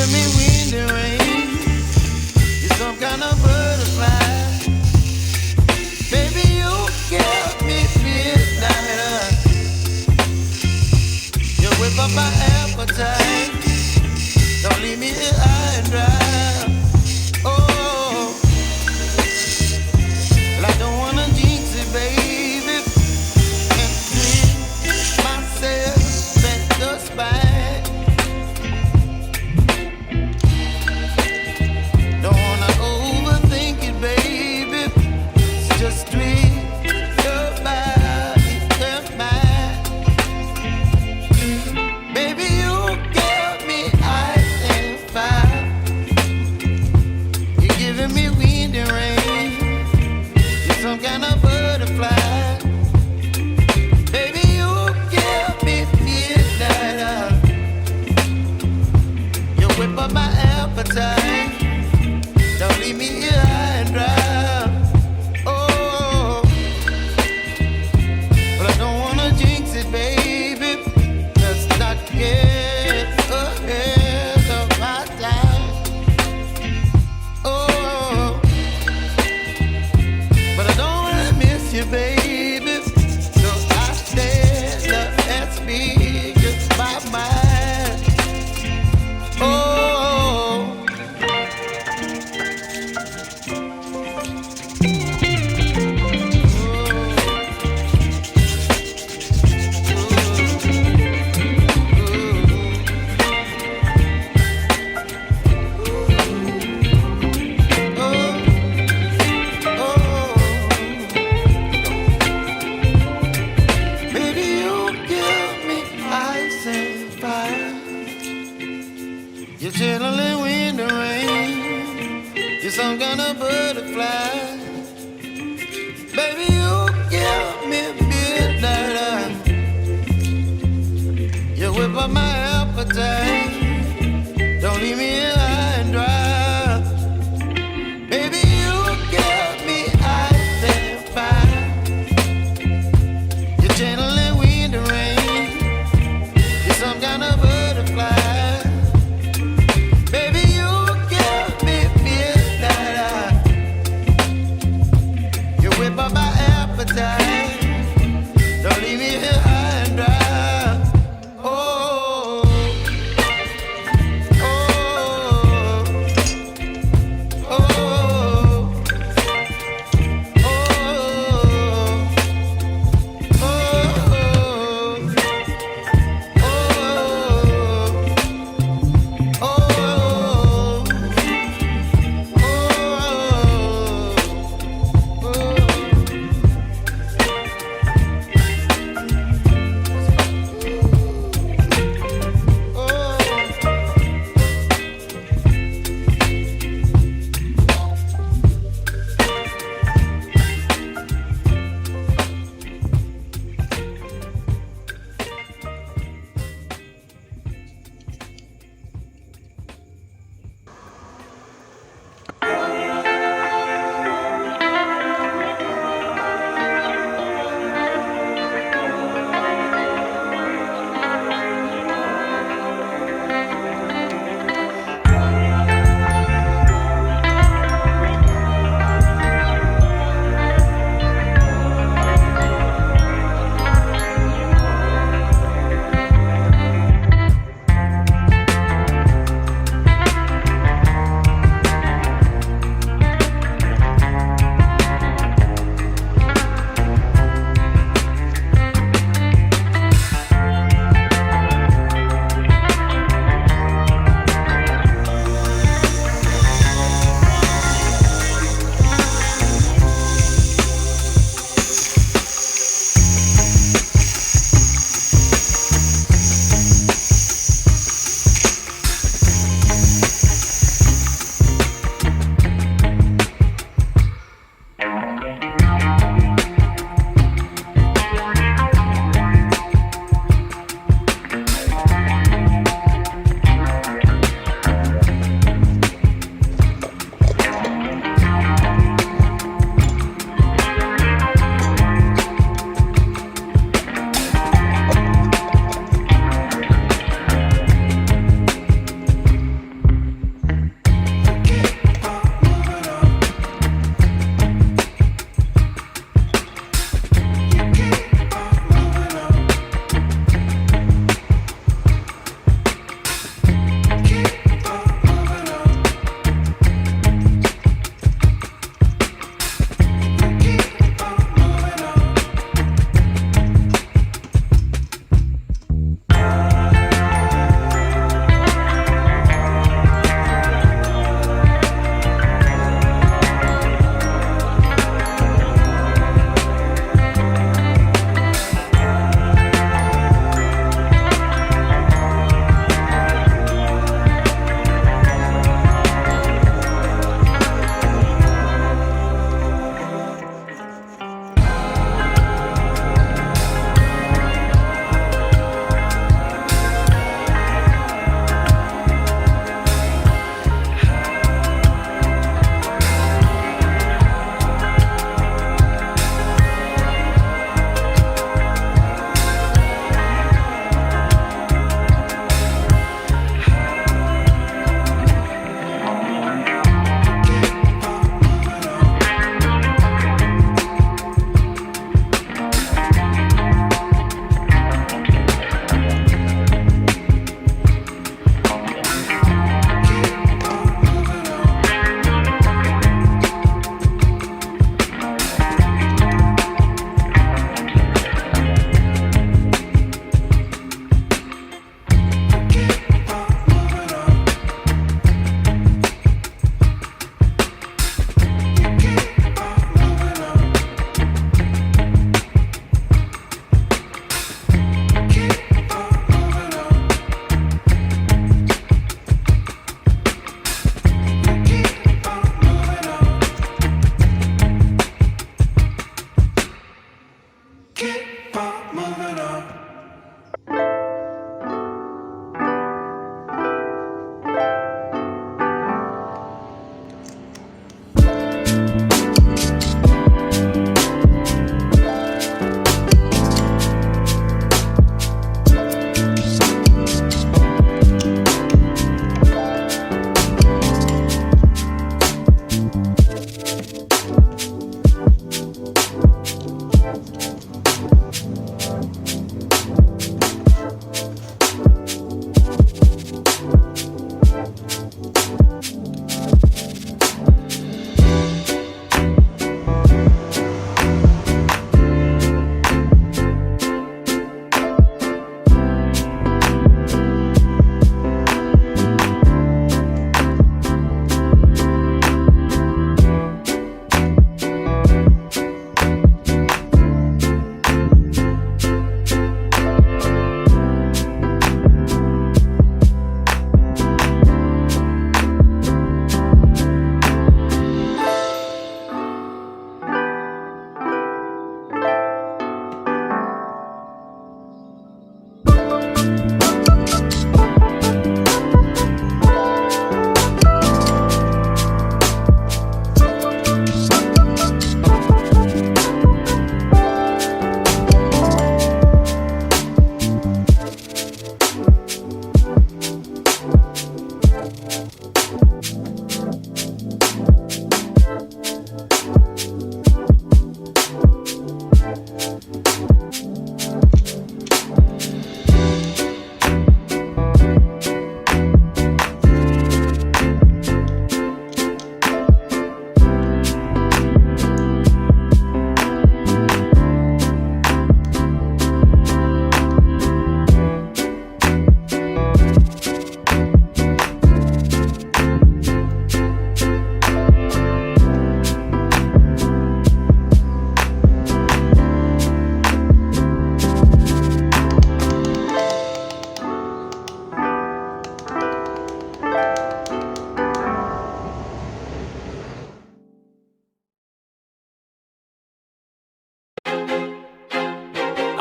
giving me wind and rain. You're some kind of butterfly. Baby, you give me midnight. You whip up my appetite. Don't leave me here high and dry. Oh, well, I don't wanna jinx it, baby, and twist myself at the spine. Don't wanna overthink it, baby. It's just twist your body and mine. Baby, you give me ice and fire. You're giving me wind and rain. You're some kind of butterfly. Baby, you give me midnight. You whip up my appetite. Don't leave me here high and dry. Oh, but I don't wanna jinx it, baby. Let's not get ahead of my time. Oh, but I don't wanna miss you, baby. So I stand up and speak just my mind. Oh. Baby, you give me ice and fire. You're channeling wind and rain. You're some kind of butterfly. Baby, you give me midnight. You whip up my appetite. Don't leave me here high and dry. Baby, you give me ice and fire. You're channeling wind and rain. You're some kind of butterfly. Baby, you give me midnight. You whip up my appetite. Don't leave me here high and dry. Oh,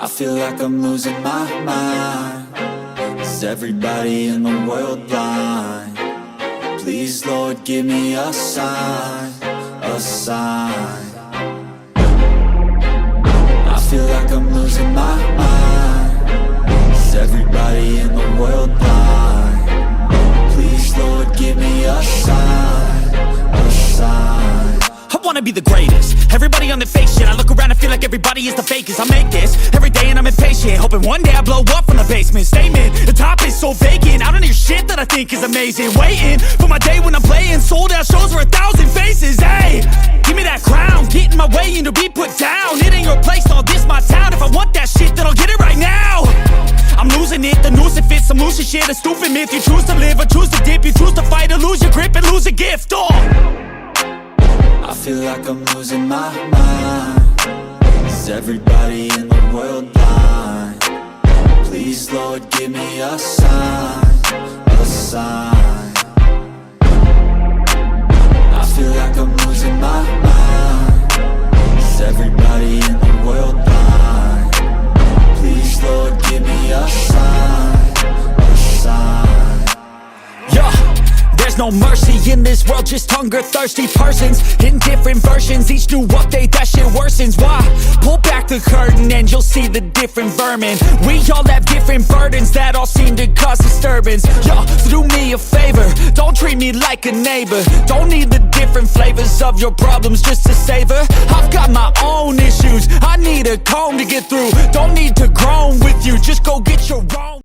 I feel like I'm losing my mind. Is everybody in the world blind? Please, Lord, give me a sign, a sign. I feel like I'm losing my mind. Is everybody in the world blind? Please, Lord, give me a sign, a sign. I wanna be the greatest. Everybody on the fake shit. I look around and feel like everybody is the fakest. I make this every day and I'm impatient, hoping one day I blow up from the basement. Statement, the top is so vacant. I don't hear shit that I think is amazing. Waiting for my day when I'm playing sold out shows for 1,000 faces. Hey, give me that crown, get in my way and to be put down. It ain't your place, all this my town. If I want that shit, then I'll get it right now. I'm losing it, the noose it fits, some losing shit. A stupid myth, you choose to live or choose to dip. You choose to fight or lose your grip and lose a gift. I feel like I'm losing my mind. Is everybody in the world blind? Please, Lord, give me a sign, a sign. I feel like I'm losing my mind. Is everybody in the world blind? Please, Lord, give me a sign, a sign. Yeah. There's no mercy in this world, just hunger-thirsty persons in different versions, each new update, that shit worsens. Why? Pull back the curtain and you'll see the different vermin. We all have different burdens that all seem to cause disturbance. Yo, so do me a favor, don't treat me like a neighbor. Don't need the different flavors of your problems just to savor. I've got my own issues, I need a comb to get through. Don't need to groan with you, just go get your own.